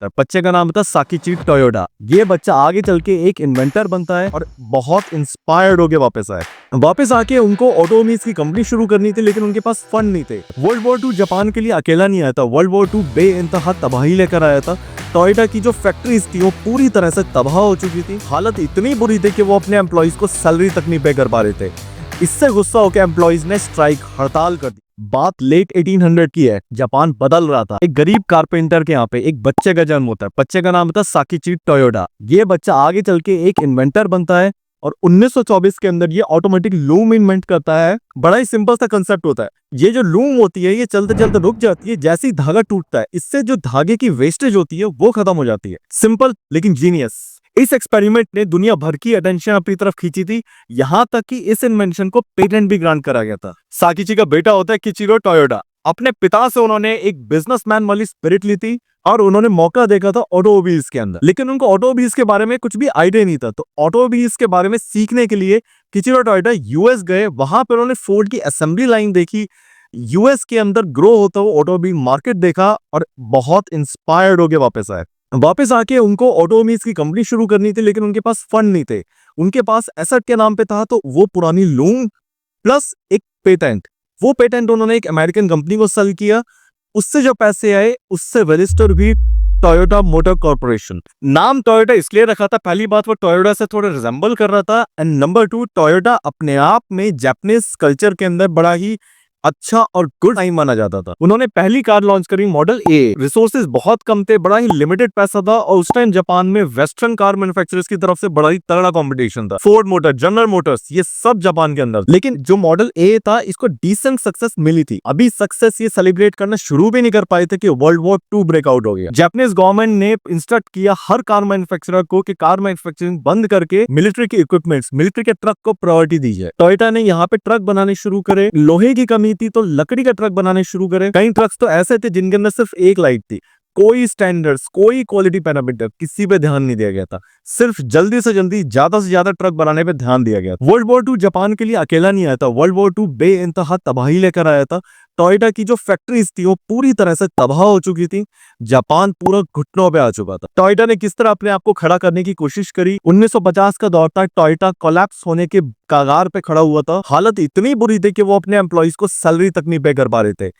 है। बच्चे का नाम था साकिची टोयोडा। ये बच्चा आगे चल के एक इन्वेंटर बनता है और बहुत इंस्पायर्ड होके वापस आए। वापस आके उनको ऑटोमोबाइल्स की कंपनी शुरू करनी थी, लेकिन उनके पास फंड नहीं थे। वर्ल्ड वॉर 2 जापान के लिए अकेला नहीं आया था, वर्ल्ड वॉर 2 बेइंतहा तबाही लेकर आया था। टोयोटा की जो फैक्ट्रीज थी वो पूरी तरह से तबाह हो चुकी थी। हालत इतनी बुरी थी कि वो अपने एम्प्लॉइज को सैलरी तक नहीं पे कर पा रहे थे। इससे गुस्सा होकर एम्प्लॉइज ने स्ट्राइक हड़ताल कर दी। बात लेट 1800 की है, जापान बदल रहा था। एक गरीब कारपेंटर के यहाँ पे एक बच्चे का जन्म होता है। बच्चे का नाम था साकिची टोयोडा। ये बच्चा आगे चल के एक इन्वेंटर बनता है और 1924 के अंदर ये ऑटोमेटिक लूम इन्वेंट करता है। बड़ा ही सिंपल सा कंसेप्ट होता है। ये जो लूम होती है ये चलते चलते रुक जाती है, जैसे ही धागा टूटता है इससे जो धागे की वेस्टेज होती है वो खत्म हो जाती है। सिंपल लेकिन जीनियस। इस एक्सपेरिमेंट ने दुनिया भर की अटेंशन अपनी तरफ खींची थी, यहां तक कि इस इन्वेंशन को पेटेंट भी ग्रांट करा गया था। साकिची का बेटा होता है किचिरो टोयोडा। अपने पिता से उन्होंने एक बिजनेसमैन वाली स्पिरिट ली थी और उन्होंने मौका देखा था ऑटोमोबाइल्स के अंदर, लेकिन उनको ऑटोमोबाइल्स के बारे में कुछ भी आइडिया नहीं था। तो ऑटोमोबाइल्स के बारे में सीखने के लिए किचिरो टोयोडा यूएस गए। वहां पर उन्होंने फोर्ड की असेंबली लाइन देखी, यूएस के अंदर ग्रो होता हुआ ऑटोमोबाइल मार्केट देखा और बहुत इंस्पायर्ड होकर वापस आए। वापस आके उनको ऑटोमोबाइल्स की कंपनी शुरू करनी थी, लेकिन उनके पास फंड नहीं थे। उनके पास एसेट के नाम पे था तो वो पुरानी लूम प्लस एक पेटेंट। वो पेटेंट उन्होंने एक अमेरिकन कंपनी को सेल किया। उससे जो पैसे आए उससे रजिस्टर भी टोयोटा मोटर कॉर्पोरेशन। नाम टोयोटा इसलिए रखा था, पहली बात वो टोयोटा से थोड़ा रिजेंबल कर रहा था, एंड नंबर 2 टोयोटा अपने आप में जापानीज कल्चर के अंदर बड़ा ही अच्छा और गुड टाइम माना जाता था। उन्होंने पहली कार लॉन्च करी मॉडल ए। रिसोर्सेज बहुत कम थे, बड़ा ही लिमिटेड पैसा था और उस टाइम जापान में वेस्टर्न कार मैन्युफैक्चरर्स की तरफ से बड़ा ही तगड़ा कंपटीशन था। फोर्ड मोटर, जनरल मोटर्स, ये सब जापान के अंदर। लेकिन जो मॉडल ए था इसको डिसेंट सक्सेस मिली थी। अभी सक्सेस ये सेलिब्रेट करना शुरू भी नहीं कर पाए थे कि वर्ल्ड वॉर 2 ब्रेकआउट हो गया। जापानीज गवर्नमेंट ने इंस्ट्रक्ट किया हर कार मैन्युफैक्चरर को कि कार मैन्युफैक्चरिंग बंद करके मिलिट्री के इक्विपमेंट्स, मिलिट्री के ट्रक को प्रायोरिटी दी जाए। टोयोटा ने यहाँ पे ट्रक बनाने शुरू करे। लोहे की कमी थी तो लकड़ी का ट्रक बनाने शुरू करे। कई ट्रक्स तो ऐसे थे जिनके अंदर सिर्फ एक लाइट थी। कोई स्टैंडर्ड्स, कोई क्वालिटी पैरामीटर किसी पे ध्यान नहीं दिया गया था। सिर्फ जल्दी से जल्दी ज्यादा से ज्यादा ट्रक बनाने पे ध्यान दिया गया। वर्ल्ड वॉर 2 जापान के लिए अकेला नहीं आया था, वर्ल्ड वॉर 2 बेइंतहा तबाही लेकर आया था। टोयोटा की जो फैक्ट्रीज थी वो पूरी तरह से तबाह हो चुकी थी। जापान पूरा घुटनों पे आ चुका था। टोयोटा ने किस तरह अपने आप को खड़ा करने की कोशिश करी। 1950 का दौर था, टोयोटा कोलैप्स होने के कगार पे खड़ा हुआ था। हालत इतनी बुरी थी कि वो अपने एम्प्लॉइज को सैलरी तक नहीं पे कर पा रहे थे।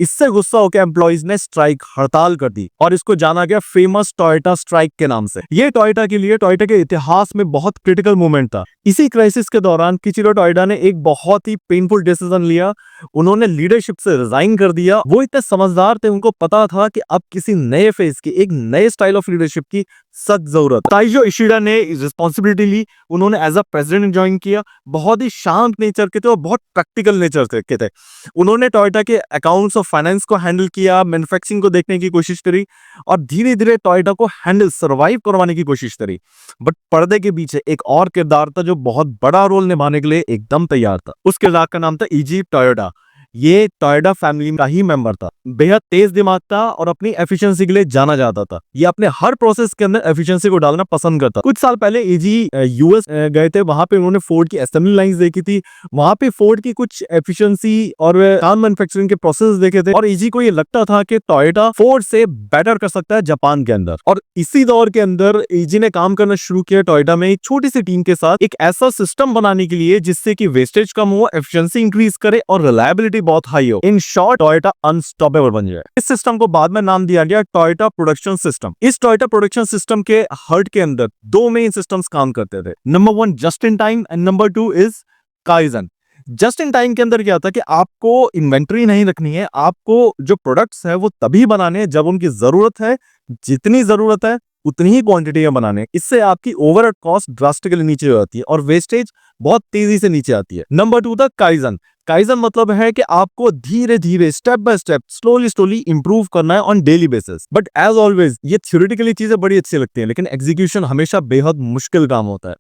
इससे गुस्सा होकर एम्प्लॉइज ने स्ट्राइक हड़ताल कर दी और इसको जाना गया फेमस टोयोटा स्ट्राइक के नाम से। ये टोयोटा के लिए, टोयोटा के इतिहास में बहुत क्रिटिकल मोमेंट था। इसी क्राइसिस के दौरान किचिरो टोयोडा ने एक बहुत ही पेनफुल डिसीजन लिया। उन्होंने लीडरशिप से रिजाइन कर दिया। वो इतने समझदार थे, उनको पता था कि अब किसी नए फेज की, एक नए स्टाइल ऑफ लीडरशिप की सख्त जरूरत। ताइजो इशिडा ने रिस्पॉन्सिबिलिटी ली। उन्होंने एज अ प्रेसिडेंट ज्वाइन किया। बहुत ही शांत नेचर के थे और बहुत प्रैक्टिकल नेचर के थे। उन्होंने टोयोटा के अकाउंट्स और फाइनेंस को हैंडल किया, मैन्युफैक्चरिंग को देखने की कोशिश करी और धीरे धीरे टोयोटा को हैंडल, सर्वाइव करवाने की कोशिश करी। बट पर्दे के पीछे एक और किरदार था जो बहुत बड़ा रोल निभाने के लिए एकदम तैयार था। उस किरदार का नाम था इजी टोयोडा। ये टोयोटा फैमिली का ही मेंबर था। बेहद तेज दिमाग था और अपनी एफिशिएंसी के लिए जाना जाता था। ये अपने हर प्रोसेस के अंदर एफिशिएंसी को डालना पसंद करता। कुछ साल पहले इजी यूएस गए थे। वहां पे उन्होंने फोर्ड की असेंबली लाइंस देखी थी। वहां पे फोर्ड की कुछ एफिशिएंसी और कार मैन्युफैक्चरिंग के प्रोसेस देखे थे और इजी को ये लगता था कि टोयोटा फोर्ड से बेटर कर सकता है जापान के अंदर। और इसी दौर के अंदर इजी ने काम करना शुरू किया टोयोटा में एक छोटी सी टीम के साथ, एक ऐसा सिस्टम बनाने के लिए जिससे कि वेस्टेज कम हो, एफिशिएंसी इंक्रीज करे और रिलायबिलिटी बहुत हाई हो। इन शॉर्ट टोयोटा अनस्टॉपेबल बन जाए। इस सिस्टम को बाद में नाम दिया गया टोयोटा प्रोडक्शन सिस्टम। इस टोयोटा प्रोडक्शन सिस्टम के हर्ट के अंदर दो मेन सिस्टम्स काम करते थे। Number 1 just in time and number 2 is kaizen. Just in time के अंदर क्या था कि आपको इन्वेंटरी नहीं रखनी है, आपको जो प्रोडक्ट्स है वो तभी बनाने हैं जब उनकी जरूरत है, जितनी जरूरत है उतनी ही क्वांटिटी में बनाने। इससे आपकी ओवरऑल कॉस्ट ड्रास्टिकली नीचे हो जाती है और वेस्टेज बहुत तेजी से नीचे आती है। नंबर 2 था काइजन। काइजन मतलब है कि आपको धीरे धीरे, step by step, slowly improve करना है on daily basis. But as always ये थ्योरेटिकली चीजें बड़ी अच्छी लगती हैं, लेकिन एग्जीक्यूशन हमेशा बेहद मुश्किल काम होता है।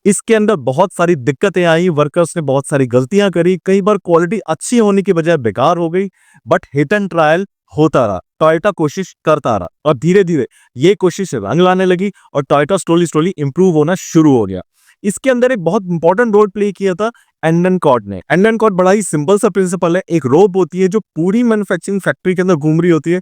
इसके अंदर बहुत सारी दिक्कतें आई, वर्कर्स ने बहुत सारी गलतियां करी, कई बार क्वालिटी अच्छी होने की बजाय बेकार हो गई। बट हिट एंड ट्रायल होता रहा, टोयोटा कोशिश करता रहा और धीरे धीरे ये कोशिश रंग लाने लगी और टोयोटा स्लोली इंप्रूव होना शुरू हो गया। इसके अंदर एक बहुत इंपॉर्टेंट रोल प्ले किया था एंडन कॉर्ड ने। एंडन कॉर्ड बड़ा ही सिंपल सा प्रिंसिपल है। एक रोप होती है जो पूरी मैन्युफैक्चरिंग फैक्ट्री के अंदर घूम रही होती है।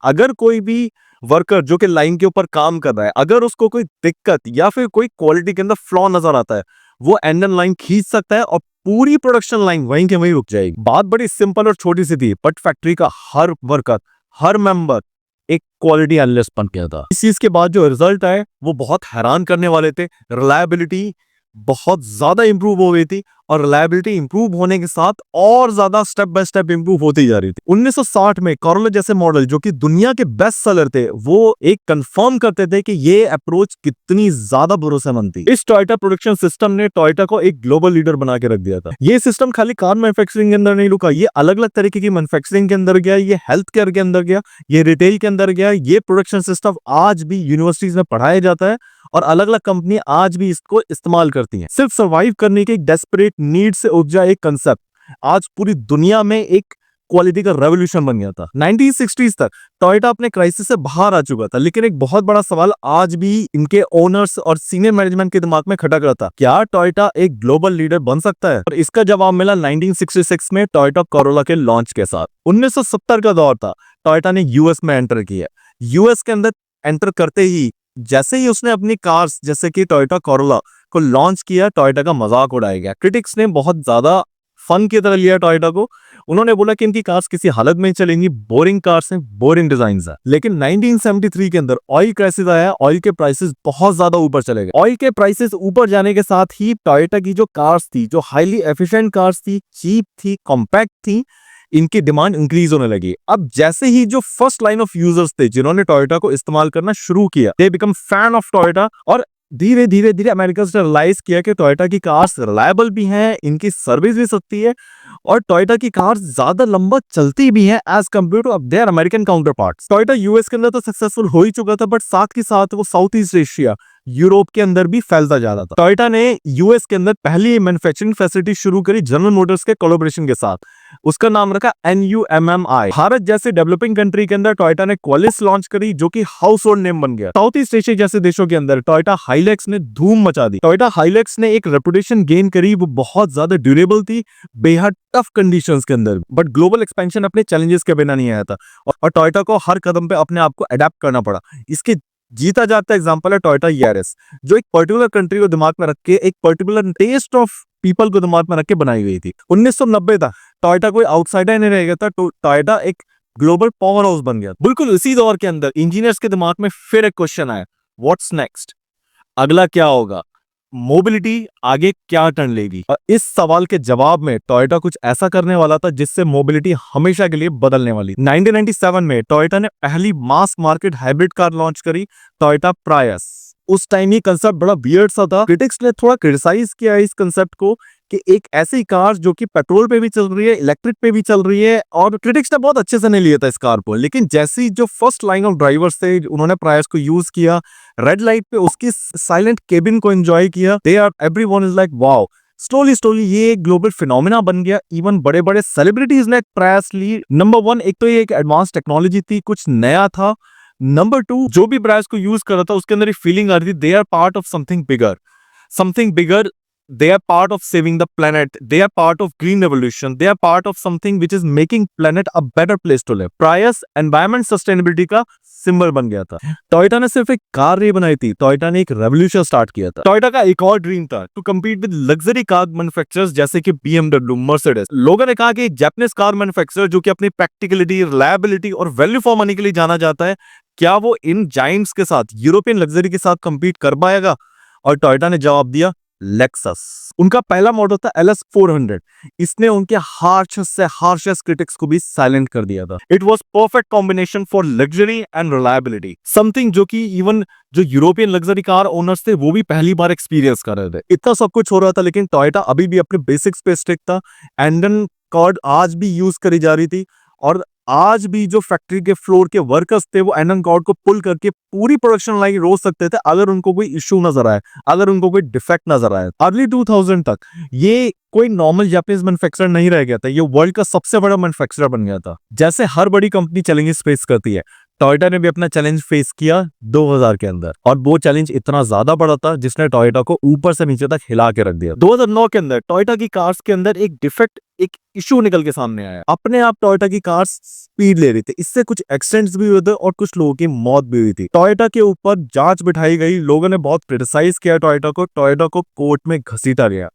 अगर कोई भी वर्कर जो कि लाइन के ऊपर काम कर रहा है, अगर उसको कोई दिक्कत या फिर कोई क्वालिटी के अंदर फ्लॉ नजर आता है, वो एंडन लाइन खींच सकता है और पूरी प्रोडक्शन लाइन वहीं के वहीं रुक जाएगी। बात बड़ी सिंपल और छोटी सी थी, बट फैक्ट्री का हर वर्कर, हर मेंबर एक क्वालिटी एनालिस्ट बन गया था। इस चीज के बाद जो रिजल्ट आए वो बहुत हैरान करने वाले थे। रिलायबिलिटी बहुत ज्यादा इंप्रूव हो गई थी और रिलायबिलिटी इंप्रूव होने के साथ और ज्यादा स्टेप बाय स्टेप इंप्रूव होती जा रही थी। 1960 में कोरोला जैसे मॉडल जो कि दुनिया के बेस्ट सेलर थे, वो एक कंफर्म करते थे कि ये अप्रोच कितनी ज्यादा भरोसेमंद थी। इस टोयोटा प्रोडक्शन सिस्टम ने टोयोटा को एक ग्लोबल लीडर बना के रख दिया था। ये सिस्टम खाली कार मैन्युफैक्चरिंग के अंदर नहीं रुका, ये अलग अलग तरीके की मैन्युफैक्चरिंग के अंदर गया, ये हेल्थ केयर के अंदर गया, ये रिटेल के अंदर गया। ये प्रोडक्शन सिस्टम आज भी यूनिवर्सिटीज में पढ़ाया जाता है और अलग अलग कंपनी आज भी इसको इस्तेमाल करती हैं। सिर्फ सरवाइव करने के एक डेस्परेट नीड से उपजा एक कंसेप्ट आज पूरी दुनिया में एक क्वालिटी का रेवोल्यूशन बन गया था। 1960s तक टोयोटा अपने क्राइसिस से बाहर आ चुका था, लेकिन एक बहुत बड़ा सवाल आज भी इनके ओनर्स और सीनियर मैनेजमेंट के दिमाग में खटक रहा था, क्या टोयोटा एक ग्लोबल लीडर बन सकता है? और इसका जवाब मिला 1966 में टोयोटा कोरोला के लॉन्च के साथ। 1970 का दौर था, टोयोटा ने यूएस में एंटर किया। यूएस के अंदर एंटर करते ही जैसे ही उसने अपनी कार्स जैसे कि टोयोटा कोरोला को लॉन्च किया, टोयोटा का मजाक उड़ाया गया। क्रिटिक्स ने बहुत ज्यादा फन की तरह लिया टोयोटा को। उन्होंने बोला कि इनकी कार्स किसी हालत में चलेंगी, बोरिंग कार्स हैं, बोरिंग डिजाइन है। लेकिन 1973 के अंदर ऑयल क्राइसिस आया, ऑयल के प्राइसेस बहुत ज्यादा ऊपर चले गए। ऑयल के प्राइसेस ऊपर जाने के साथ ही टोयोटा की जो कार्स थी, जो हाईली एफिशिएंट कार्स थी, चीप थी, कॉम्पैक्ट थी, इनकी डिमांड इंक्रीज होने लगी। अब जैसे ही जो फर्स्ट लाइन ऑफ यूजर्स थे जिन्होंने टोयोटा को इस्तेमाल करना शुरू किया, they become fan of Toyota. और धीरे धीरे धीरे अमेरिकन्स ने रियलाइज किया कि टोयोटा की कार्स रिलायबल भी हैं, इनकी सर्विस भी सस्ती है और टोयोटा की कार्स ज्यादा लंबा चलती भी हैं as compare to their American counterparts. Toyota US के अंदर तो सक्सेसफुल हो ही चुका था, बट साथ के साथ वो साउथ ईस्ट एशिया, यूरोप के अंदर भी फैलता जा रहा था। टोयोटा ने यूएस के अंदर पहली मैन्युफैक्चरिंग फैसिलिटी शुरू करी जनरल मोटर्स के कोलैबोरेशन के साथ। उसका नाम रखा NUMMI। भारत जैसे डेवलपिंग कंट्री के अंदर टोयोटा ने क्वालिस लॉन्च करी जो कि हाउस होल्ड नेम बन गया। साउथ ईस्ट एशिया जैसे देशों के अंदर टोयोटा हाइलैक्स ने धूम मचा दी। टोयोटा हाइलैक्स ने एक रेपुटेशन गेन करी, वो बहुत ज्यादा ड्यूरेबल थी, बेहद टफ कंडीशंस के अंदर। बट ग्लोबल एक्सपेंशन अपने चैलेंजेस के बिना नहीं आया था और टोयोटा को हर कदम पे अपने आप को अडेप्ट करना पड़ा। इसके जीता जाता एग्जांपल है टोयोटा यारिस, जो एक पर्टिकुलर कंट्री को दिमाग में रख के, एक पर्टिकुलर टेस्ट ऑफ पीपल को दिमाग में रख के बनाई गई थी। 1990 तक टोयोटा कोई आउटसाइडर नहीं रह गया था, तो टोयोटा एक ग्लोबल पावर हाउस बन गया। बिल्कुल इसी दौर के अंदर इंजीनियर्स के दिमाग में फिर एक क्वेश्चन आया, व्हाट्स नेक्स्ट? अगला क्या होगा? मोबिलिटी आगे क्या टर्न लेगी? और इस सवाल के जवाब में टोयोटा कुछ ऐसा करने वाला था जिससे मोबिलिटी हमेशा के लिए बदलने वाली। 1997 में टोयोटा ने पहली mass market hybrid car launch करी, टोयोटा प्रायस। उस टाइम ये कंसेप्ट बड़ा वियर्ड सा था। क्रिटिक्स ने थोड़ा क्रिटिसाइज किया इस कंसेप्ट को कि एक ऐसी कार जो कि पेट्रोल पे भी चल रही है, इलेक्ट्रिक पे भी चल रही है, और क्रिटिक्स ने बहुत अच्छे से नहीं लिया था इस कार को। लेकिन जैसी जो फर्स्ट लाइन ऑफ ड्राइवर्स थे, उन्होंने प्रायस को यूज किया, रेड लाइट पे उसकी साइलेंट केबिन को एंजॉय किया, they are everyone is like wow. Slowly ये एक ग्लोबल फिनोमेना बन गया। इवन बड़े बड़े सेलिब्रिटीज ने प्रायस ली। नंबर 1, एक तो ये एक एडवांस टेक्नोलॉजी थी, कुछ नया था। नंबर 2, जो भी प्रायस को यूज कर रहा था उसके अंदर एक फीलिंग आ रही थी, they are part of something bigger, they are part of saving the planet, they are part of green revolution, they are part of something which is making planet a better place to live। प्रायस environment sustainability का symbol बन गया था। Toyota ने सिर्फ एक car नहीं बनाई थी, टोयोटा ने एक रेवोल्यूशन स्टार्ट किया था। टोयोटा का एक और ड्रीम था to compete with luxury car manufacturers जैसे कि BMW, मर्सिडीज। लोगों ने कहा कि एक जापानीज कार मैन्युफैक्चरर जो कि अपनी प्रैक्टिकलिटी, रिलायबिलिटी और वैल्यू फॉर मनी के लिए जाना जाता है, क्या वो इन जायंट्स के साथ, यूरोपियन लग्जरी के साथ कम्पीट कर पाएगा? और टोयोटा ने जवाब दिया, लेक्सस। उनका पहला मॉडल था LS 400। इसने उनके हार्शेस्ट क्रिटिक्स को भी साइलेंट कर दिया था। It was perfect combination for luxury and reliability, something जो कि इवन जो यूरोपियन लग्जरी कार ओनर्स थे वो भी पहली बार एक्सपीरियंस कर रहे थे। इतना सब कुछ हो रहा था, लेकिन टोयोटा अभी भी अपने बेसिक्स पे स्टिक था। एंडन कॉर्ड आज भी यूज करी जा रही थी और आज भी जो फैक्ट्री के फ्लोर के वर्कर्स थे वो एंडन कॉर्ड को पुल करके पूरी प्रोडक्शन लाइन रोक सकते थे अगर उनको कोई इश्यू नजर आए, अगर उनको कोई डिफेक्ट नजर आए। अर्ली 2000 तक ये कोई नॉर्मल जापानीज मैन्युफैक्चरर नहीं रह गया था, ये वर्ल्ड का सबसे बड़ा मैन्युफैक्चरर बन गया था। जैसे हर बड़ी कंपनी चैलेंजेस फेस करती है, टोयोटा ने भी अपना चैलेंज फेस किया 2000 के अंदर, और वो चैलेंज इतना ज्यादा बड़ा था जिसने टोयोटा को ऊपर से नीचे तक हिला के रख दिया। 2009 के अंदर टोयोटा की कार्स के अंदर एक डिफेक्ट, एक इशू निकल के सामने आया। अपने आप टोयोटा की कार्स स्पीड ले रही थी, इससे कुछ एक्सीडेंट्स भी हुए थे और कुछ लोगों की मौत भी हुई थी। टोयोटा के ऊपर जांच बिठाई गई, लोगों ने बहुत क्रिटिसाइज किया टोयोटा को कोर्ट में घसीटा गया।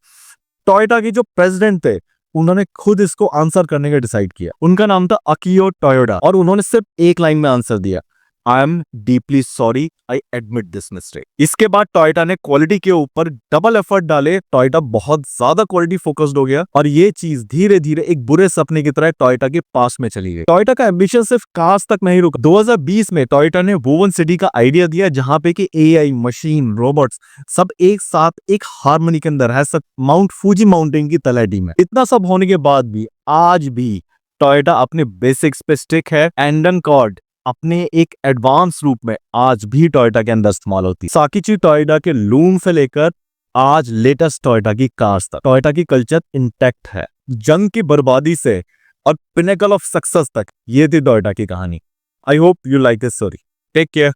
टोयोटा के जो प्रेसिडेंट थे उन्होंने खुद इसको आंसर करने का डिसाइड किया। उनका नाम था अकियो टोयोडा, और उन्होंने सिर्फ एक लाइन में आंसर दिया, I am deeply sorry, I admit this mistake. इसके बाद टोयोटा ने क्वालिटी के ऊपर डबल एफर्ट डाले, टोयोटा बहुत ज्यादा क्वालिटी फोकस्ड हो गया, और ये चीज धीरे धीरे एक बुरे सपने की तरह टोयोटा के पास में चली गई। टोयोटा का एम्बिशन सिर्फ कार्स तक नहीं रुका। 2020 में टोयोटा ने वुवन सिटी का आइडिया दिया, जहां पे कि एआई, मशीन, रोबोट्स सब एक साथ एक हार्मनी के अंदर है, सब माउंट फूजी माउंटेन की तलहटी में। इतना सब होने के बाद भी आज भी टोयोटा अपने बेसिक्स पे स्टिक है। एंडन कॉर्ड अपने एक एडवांस रूप में आज भी टोयोटा के अंदर इस्तेमाल होती है। साकीची टोयोटा के लूम से लेकर आज लेटेस्ट टोयोटा की कार्स तक टोयोटा की कल्चर इंटैक्ट है। जंग की बर्बादी से और पिनेकल ऑफ सक्सेस तक, ये थी टोयोटा की कहानी। I hope you like this story. Take care.